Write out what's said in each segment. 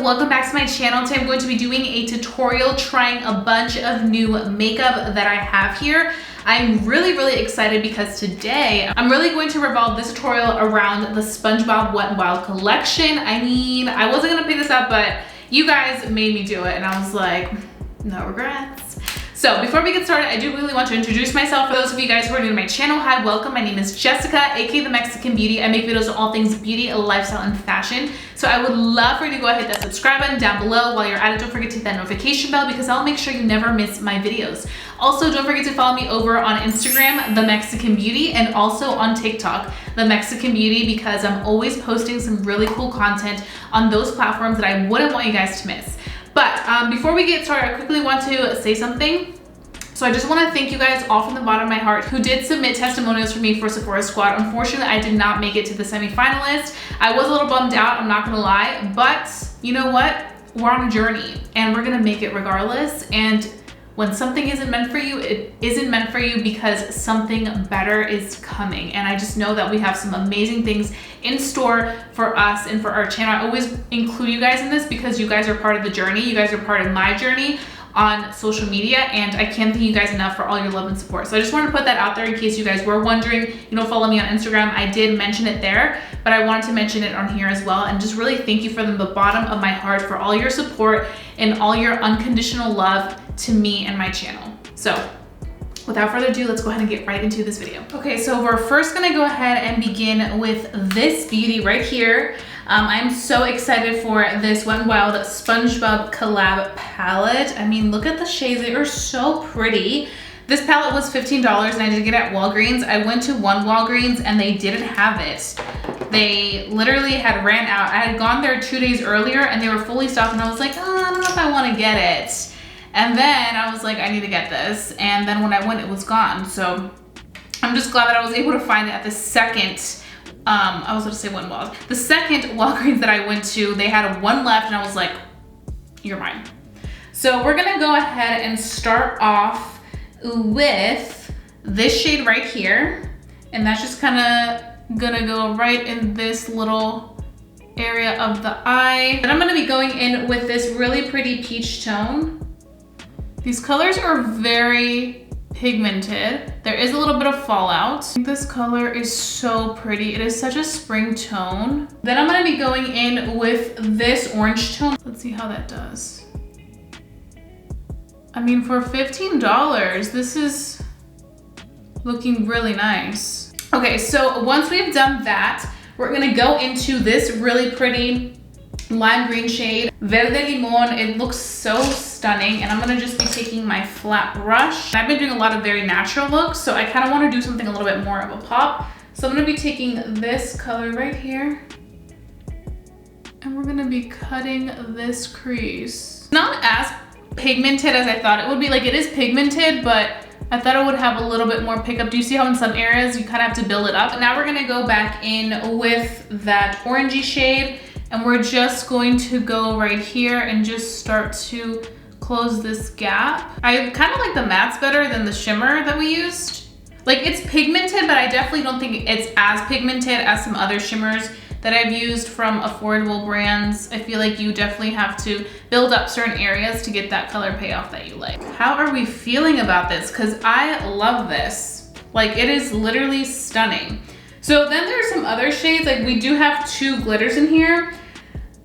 welcome back to my channel. Today I'm going to be doing a tutorial trying a bunch of new makeup that I have here. I'm really excited because today I'm really going to revolve this tutorial around the Spongebob Wet n Wild collection. I mean, I wasn't gonna pick this up, but you guys made me do it and I was like, no regrets. So before we get started, I do really want to introduce myself. For those of you guys who are new to my channel, hi, welcome. My name is Jessica, aka The Mexican Beauty. I make videos on all things beauty, lifestyle, and fashion. So I would love for you to go ahead and hit that subscribe button down below. While you're at it, don't forget to hit that notification bell because I'll make sure you never miss my videos. Also, don't forget to follow me over on Instagram, The Mexican Beauty, and also on TikTok, The Mexican Beauty, because I'm always posting some really cool content on those platforms that I wouldn't want you guys to miss. But before we get started, I quickly want to say something. So I just want to thank you guys all from the bottom of my heart who did submit testimonials for me for Sephora Squad. Unfortunately, I did not make it to the semi-finalist. I was a little bummed out, I'm not gonna lie, but you know what? We're on a journey and we're gonna make it regardless. And when something isn't meant for you, it isn't meant for you because something better is coming. And I just know that we have some amazing things in store for us and for our channel. I always include you guys in this because you guys are part of the journey. You guys are part of my journey on social media, and I can't thank you guys enough for all your love and support. So I just wanted to put that out there in case you guys were wondering. You know, follow me on Instagram. I did mention it there, but I wanted to mention it on here as well, and just really thank you from the bottom of my heart for all your support and all your unconditional love to me and my channel. So without further ado, let's go ahead and get right into this video. Okay, so we're first gonna go ahead and begin with this beauty right here. I'm so excited for this Wet n Wild SpongeBob collab palette. I mean, look at the shades, they are so pretty. This palette was $15 and I did get it at Walgreens. I went to one Walgreens and they didn't have it. They literally had ran out. I had gone there 2 days earlier and they were fully stocked and I was like, oh, I don't know if I wanna get it. And then I was like, I need to get this. And then when I went, it was gone. So I'm just glad that I was able to find it at the second, I was going to say one Walgreens. The second Walgreens that I went to, they had one left and I was like, you're mine. So we're going to go ahead and start off with this shade right here. And that's just kind of going to go right in this little area of the eye. And I'm going to be going in with this really pretty peach tone. These colors are very pigmented. There is a little bit of fallout. This color is so pretty. It is such a spring tone. Then I'm gonna be going in with this orange tone. Let's see how that does. I mean, for $15, this is looking really nice. Okay, so once we've done that, we're gonna go into this really pretty lime green shade, Verde Limon. It looks so stunning, and I'm gonna just be taking my flat brush. I've been doing a lot of very natural looks, so I kind of want to do something a little bit more of a pop. So I'm gonna be taking this color right here, and we're gonna be cutting this crease. Not as pigmented as I thought it would be. Like, it is pigmented, but I thought it would have a little bit more pickup. Do you see how in some areas you kind of have to build it up? And now we're gonna go back in with that orangey shade, and we're just going to go right here and just start to close this gap. I kind of like the mattes better than the shimmer that we used. Like, it's pigmented, but I definitely don't think it's as pigmented as some other shimmers that I've used from affordable brands. I feel like you definitely have to build up certain areas to get that color payoff that you like. How are we feeling about this? Because I love this. Like, it is literally stunning. So then there's some other shades. Like, we do have two glitters in here.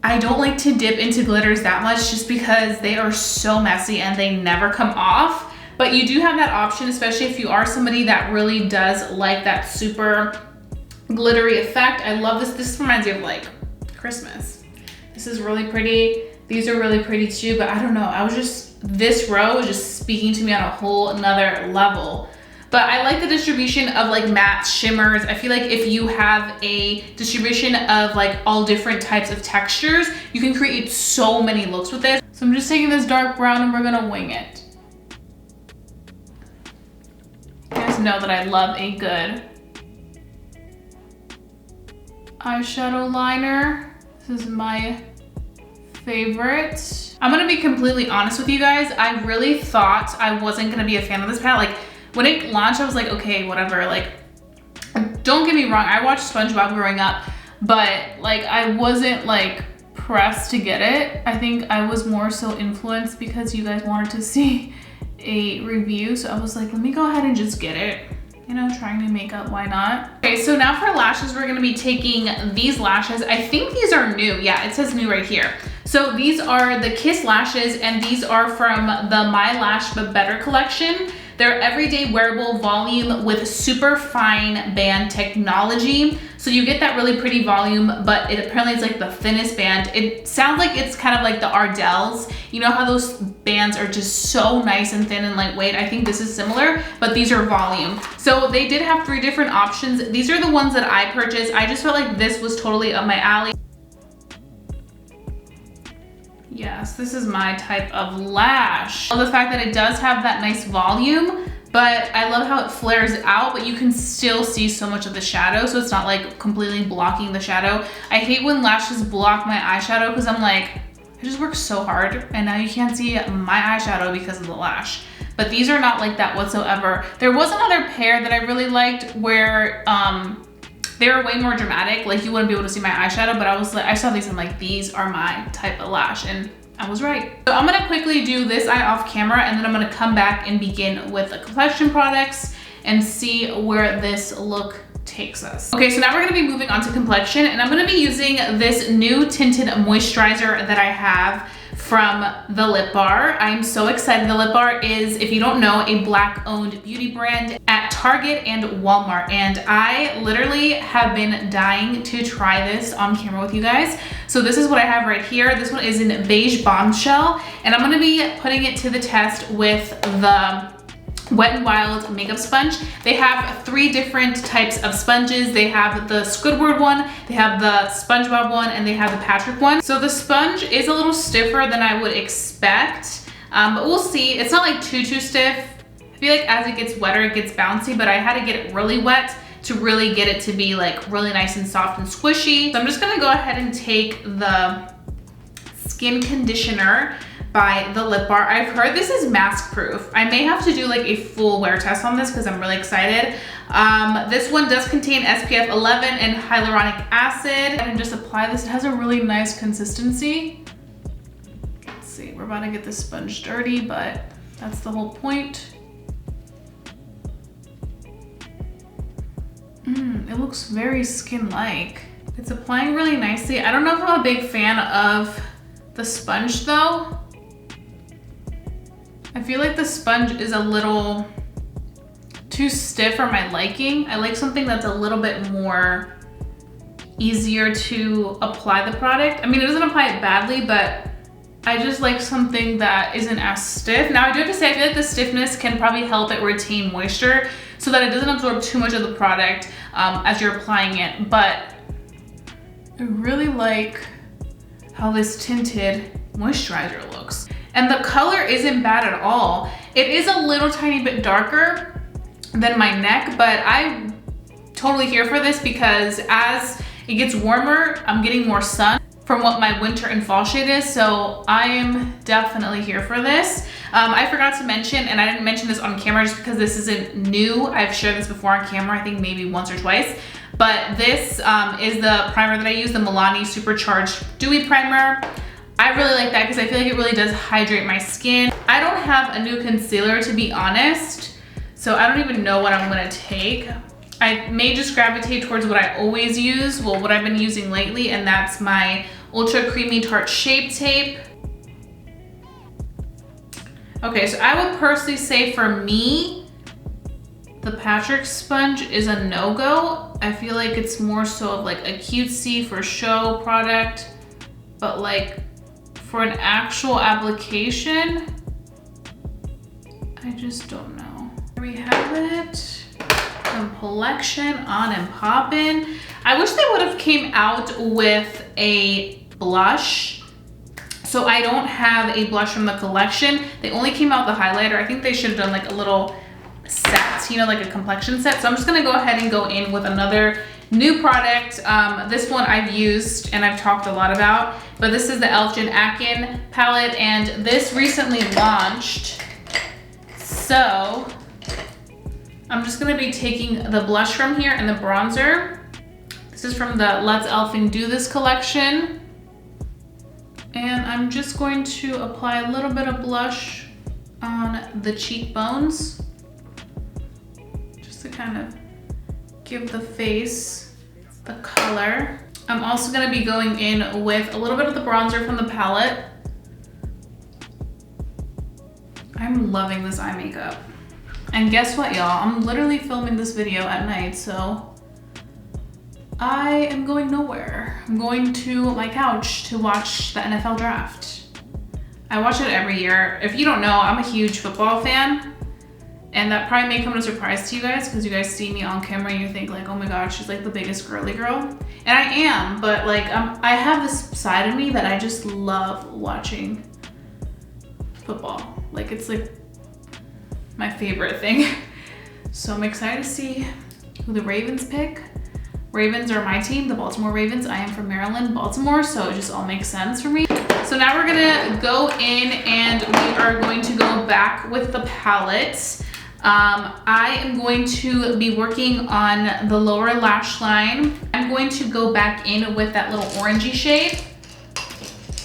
I don't like to dip into glitters that much just because they are so messy and they never come off. But you do have that option, especially if you are somebody that really does like that super glittery effect. I love this. This reminds me of like Christmas. This is really pretty. These are really pretty too, but I don't know. This row was just speaking to me on a whole nother level. But I like the distribution of like matte shimmers. I feel like if you have a distribution of like all different types of textures, you can create so many looks with this. So I'm just taking this dark brown and we're gonna wing it. You guys know that I love a good eyeshadow liner. This is my favorite. I'm gonna be completely honest with you guys. I really thought I wasn't gonna be a fan of this palette. Like, when it launched, I was like, okay, whatever. Like, don't get me wrong, I watched SpongeBob growing up, but like, I wasn't like pressed to get it. I think I was more so influenced because you guys wanted to see a review. So I was like, let me go ahead and just get it. You know, trying new makeup, why not? Okay, so now for lashes, we're gonna be taking these lashes. I think these are new. Yeah, it says new right here. So these are the Kiss lashes, and these are from the My Lash But Better collection. They're everyday wearable volume with super fine band technology. So you get that really pretty volume, but it apparently is like the thinnest band. It sounds like it's kind of like the Ardells. You know how those bands are just so nice and thin and lightweight? I think this is similar, but these are volume. So they did have 3 different options. These are the ones that I purchased. I just felt like this was totally up my alley. Yes, this is my type of lash. I love the fact that it does have that nice volume, but I love how it flares out, but you can still see so much of the shadow, so it's not like completely blocking the shadow. I hate when lashes block my eyeshadow because I'm like, I just worked so hard and now you can't see my eyeshadow because of the lash. But these are not like that whatsoever. There was another pair that I really liked where they were way more dramatic, like you wouldn't be able to see my eyeshadow, but I was like, I saw these and like, these are my type of lash, and I was right. So I'm gonna quickly do this eye off camera, and then I'm gonna come back and begin with the complexion products and see where this look takes us. Okay, so now we're gonna be moving on to complexion, and I'm gonna be using this new tinted moisturizer that I have from the Lip Bar. I'm so excited. The Lip Bar is, if you don't know, a Black owned beauty brand at Target and Walmart. And I literally have been dying to try this on camera with you guys. So this is what I have right here. This one is in Beige Bombshell. And I'm gonna be putting it to the test with the Wet n Wild makeup sponge. They have 3 different types of sponges. They have the Squidward one, they have the Spongebob one, and they have the Patrick one. So the sponge is a little stiffer than I would expect, but we'll see. It's not like too stiff. I feel like as it gets wetter, it gets bouncy, but I had to get it really wet to really get it to be like really nice and soft and squishy. So I'm just gonna go ahead and take the skin conditioner by the Lip Bar. I've heard this is mask proof. I may have to do like a full wear test on this because I'm really excited. This one does contain SPF 11 and hyaluronic acid. And just apply this. It has a really nice consistency. Let's see, we're about to get this sponge dirty, but that's the whole point. It looks very skin-like. It's applying really nicely. I don't know if I'm a big fan of the sponge though. I feel like the sponge is a little too stiff for my liking. I like something that's a little bit more easier to apply the product. I mean, it doesn't apply it badly, but I just like something that isn't as stiff. Now I do have to say, I feel like the stiffness can probably help it retain moisture so that it doesn't absorb too much of the product as you're applying it. But I really like how this tinted moisturizer looks. And the color isn't bad at all. It is a little tiny bit darker than my neck, but I'm totally here for this because as it gets warmer, I'm getting more sun from what my winter and fall shade is. So I am definitely here for this. I forgot to mention, and I didn't mention this on camera just because this isn't new. I've shared this before on camera, I think maybe once or twice. But this is the primer that I use, the MILANI Supercharged Dewy Primer. I really like that because I feel like it really does hydrate my skin. I don't have a new concealer, to be honest, so I don't even know what I'm gonna take. I may just gravitate towards what I always use, well, what I've been using lately, and that's my Ultra Creamy Tarte Shape Tape. Okay, so I would personally say for me, the Patrick sponge is a no-go. I feel like it's more so of like a cutesy for show product, but like for an actual application, I just don't know. Here we have it. Complexion on and poppin'. I wish they would have came out with a blush. So I don't have a blush from the collection. They only came out with the highlighter. I think they should have done like a little set, you know, like a complexion set. So I'm just gonna go ahead and go in with another new product. This one I've used and I've talked a lot about, but this is the Elfgen Akin palette, and this recently launched. So I'm just gonna be taking the blush from here and the bronzer. This is from the Let's Elfing Do This collection. And I'm just going to apply a little bit of blush on the cheekbones, just to kind of give the face the color. I'm also gonna be going in with a little bit of the bronzer from the palette. I'm loving this eye makeup. And guess what, y'all? I'm literally filming this video at night, so I am going nowhere. I'm going to my couch to watch the NFL draft. I watch it every year. If you don't know, I'm a huge football fan, and that probably may come as a surprise to you guys because you guys see me on camera and you think like, oh my god, she's like the biggest girly girl. And I am, but like I have this side of me that I just love watching football. Like it's like my favorite thing. So I'm excited to see who the Ravens pick. Ravens are my team, the Baltimore Ravens. I am from Maryland, Baltimore, so it just all makes sense for me. So now we're gonna go in and we are going to go back with the palette. I am going to be working on the lower lash line. I'm going to go back in with that little orangey shade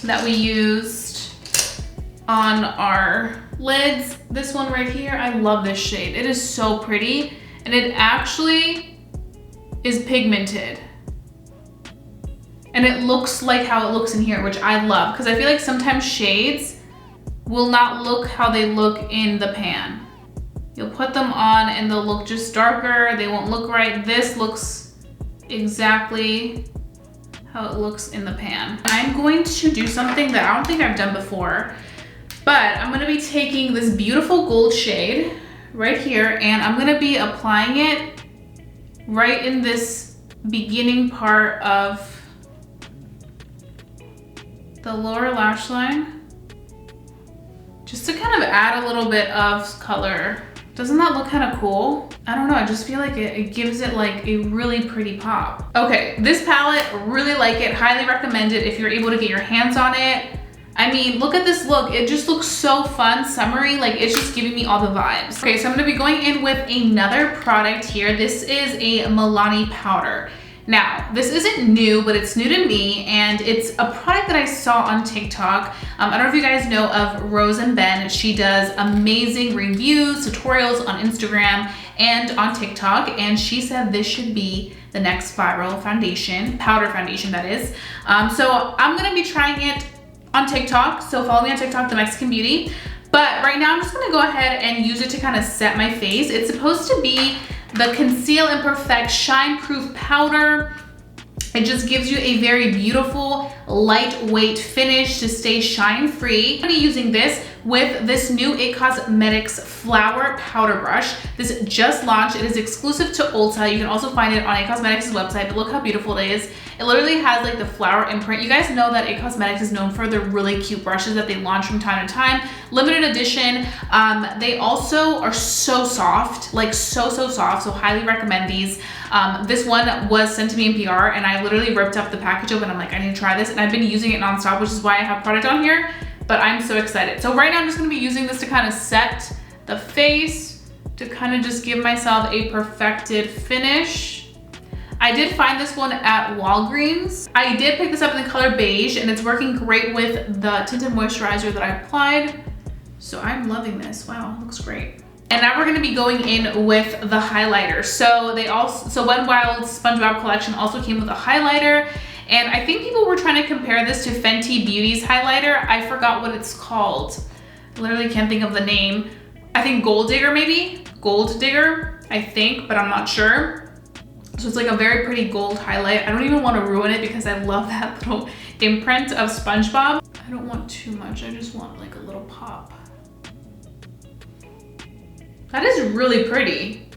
that we used on our lids. This one right here, I love this shade. It is so pretty, and it actually is pigmented. And it looks like how it looks in here, which I love, because I feel like sometimes shades will not look how they look in the pan. You'll put them on and they'll look just darker, they won't look right. This looks exactly how it looks in the pan. I'm going to do something that I don't think I've done before, but I'm gonna be taking this beautiful gold shade right here, and I'm gonna be applying it right in this beginning part of the lower lash line, just to kind of add a little bit of color. Doesn't that look kind of cool? I don't know, I just feel like it gives it like a really pretty pop. Okay, this palette, really like it, highly recommend it if you're able to get your hands on it. I mean, look at this look. It just looks so fun, summery, like it's just giving me all the vibes. Okay, so I'm gonna be going in with another product here. This is a MILANI powder. Now, this isn't new, but it's new to me, and it's a product that I saw on TikTok. I don't know if you guys know of Rose and Ben. She does amazing reviews, tutorials on Instagram and on TikTok, and she said this should be the next viral foundation, powder foundation that is. So I'm gonna be trying it on TikTok, so follow me on TikTok, The Mexican Beauty. But right now I'm just gonna go ahead and use it to kind of set my face. It's supposed to be the Conceal and Perfect Shine Proof Powder. It just gives you a very beautiful, lightweight finish to stay shine free. I'm gonna be using this with this new IT Cosmetics Flower Powder Brush. This just launched. It is exclusive to Ulta. You can also find it on IT Cosmetics' website, but look how beautiful it is. It literally has like the flower imprint. You guys know that IT Cosmetics is known for their really cute brushes that they launch from time to time. Limited edition. They also are so soft, like so soft, so highly recommend these. This one was sent to me in PR, and I literally ripped up the package open. I'm like, I need to try this, and I've been using it nonstop, which is why I have product on here, but I'm so excited. So right now I'm just gonna be using this to kind of set the face, to kind of just give myself a perfected finish. I did find this one at Walgreens. I did pick this up in the color beige, and it's working great with the tinted moisturizer that I applied. So I'm loving this. Wow, looks great. And now we're gonna be going in with the highlighter. So Wet n Wild's Spongebob collection also came with a highlighter. And I think people were trying to compare this to Fenty Beauty's highlighter. I forgot what it's called. I literally can't think of the name. I think Gold Digger maybe? Gold Digger, I think, but I'm not sure. So it's like a very pretty gold highlight. I don't even want to ruin it because I love that little imprint of SpongeBob. I don't want too much, I just want like a little pop. That is really pretty.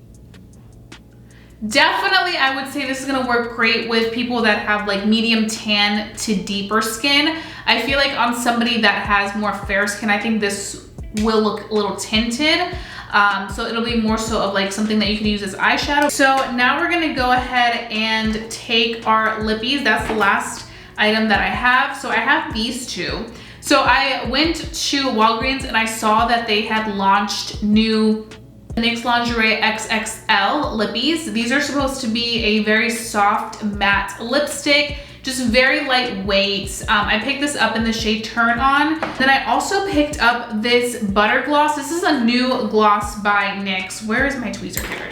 Definitely, I would say this is gonna work great with people that have like medium tan to deeper skin. I feel like on somebody that has more fair skin, I think this will look a little tinted. So it'll be more so of like something that you can use as eyeshadow. So now we're gonna go ahead and take our lippies. That's the last item that I have. So I have these two. So I went to Walgreens and I saw that they had launched new NYX Lingerie XXL lippies. These are supposed to be a very soft matte lipstick, just very lightweight. I picked this up in the shade Turn On. Then I also picked up this butter gloss. This is a new gloss by NYX. Where is my tweezer? Here.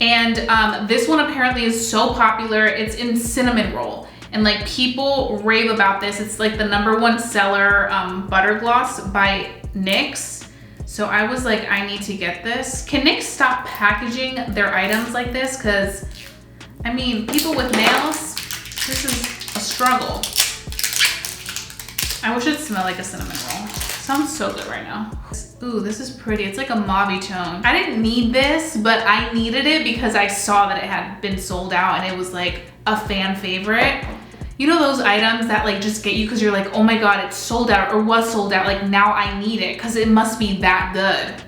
And this one apparently is so popular. It's in cinnamon roll. And like people rave about this. It's like the #1 seller butter gloss by NYX. So I was like, I need to get this. Can NYX stop packaging their items like this? Because I mean, people with nails, this is a struggle. I wish it smelled like a cinnamon roll. Sounds so good right now. Ooh, this is pretty. It's like a mauve tone. I didn't need this, but I needed it because I saw that it had been sold out and it was like a fan favorite. You know those items that like just get you because you're like, oh my God, it's sold out or was sold out. Like now I need it because it must be that good.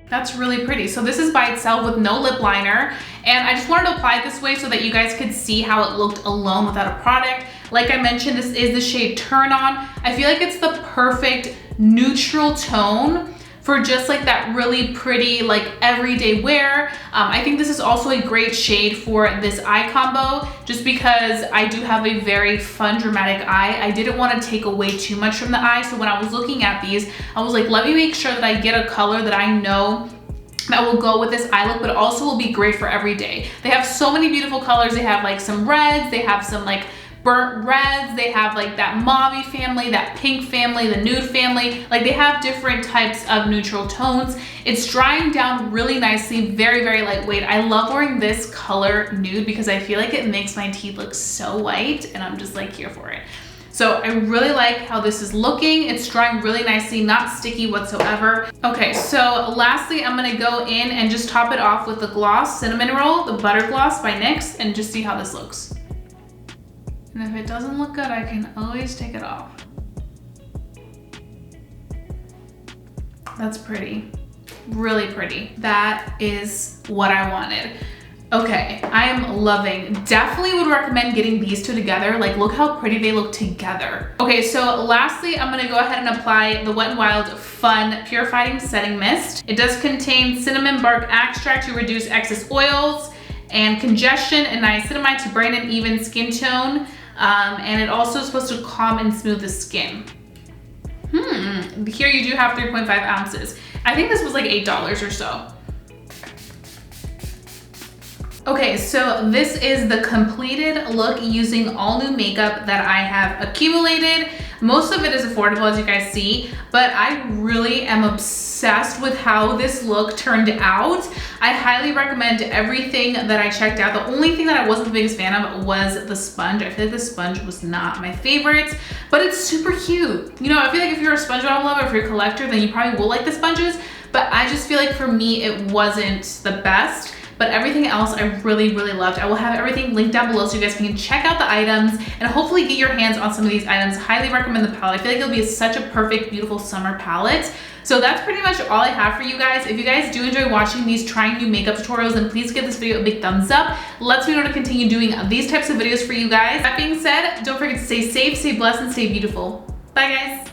That's really pretty. So this is by itself with no lip liner. And I just wanted to apply it this way so that you guys could see how it looked alone without a product. Like I mentioned, this is the shade Turn On. I feel like it's the perfect neutral tone for just like that really pretty like everyday wear. I think this is also a great shade for this eye combo just because I do have a very fun dramatic eye. I didn't want to take away too much from the eye, so when I was looking at these I was like, let me make sure that I get a color that I know that will go with this eye look, but also will be great for every day. They have so many beautiful colors. They have like some reds, they have some like burnt reds, they have like that mauve family, that pink family, the nude family. Like they have different types of neutral tones. It's drying down really nicely, very, very lightweight. I love wearing this color nude because I feel like it makes my teeth look so white and I'm just like here for it. So I really like how this is looking. It's drying really nicely, not sticky whatsoever. Okay, so lastly, I'm gonna go in and just top it off with the gloss, Cinnamon Roll, the butter gloss by NYX, and just see how this looks. And if it doesn't look good, I can always take it off. That's pretty, really pretty. That is what I wanted. Okay, I am loving, definitely would recommend getting these two together. Like look how pretty they look together. Okay, so lastly, I'm gonna go ahead and apply the Wet n Wild Fun Purifying Setting Mist. It does contain cinnamon bark extract to reduce excess oils and congestion and niacinamide to brighten an even skin tone. And it also is supposed to calm and smooth the skin. Here you do have 3.5 ounces. I think this was like $8 or so. Okay, so this is the completed look using all new makeup that I have accumulated. Most of it is affordable, as you guys see, but I really am obsessed with how this look turned out. I highly recommend everything that I checked out. The only thing that I wasn't the biggest fan of was the sponge. I feel like the sponge was not my favorite, but it's super cute. You know, I feel like if you're a SpongeBob lover, if you're a collector, then you probably will like the sponges, but I just feel like for me, it wasn't the best. But everything else I really, really loved. I will have everything linked down below so you guys can check out the items and hopefully get your hands on some of these items. Highly recommend the palette. I feel like it'll be such a perfect, beautiful summer palette. So that's pretty much all I have for you guys. If you guys do enjoy watching these trying new makeup tutorials, then please give this video a big thumbs up. Lets me know to continue doing these types of videos for you guys. That being said, don't forget to stay safe, stay blessed, and stay beautiful. Bye guys.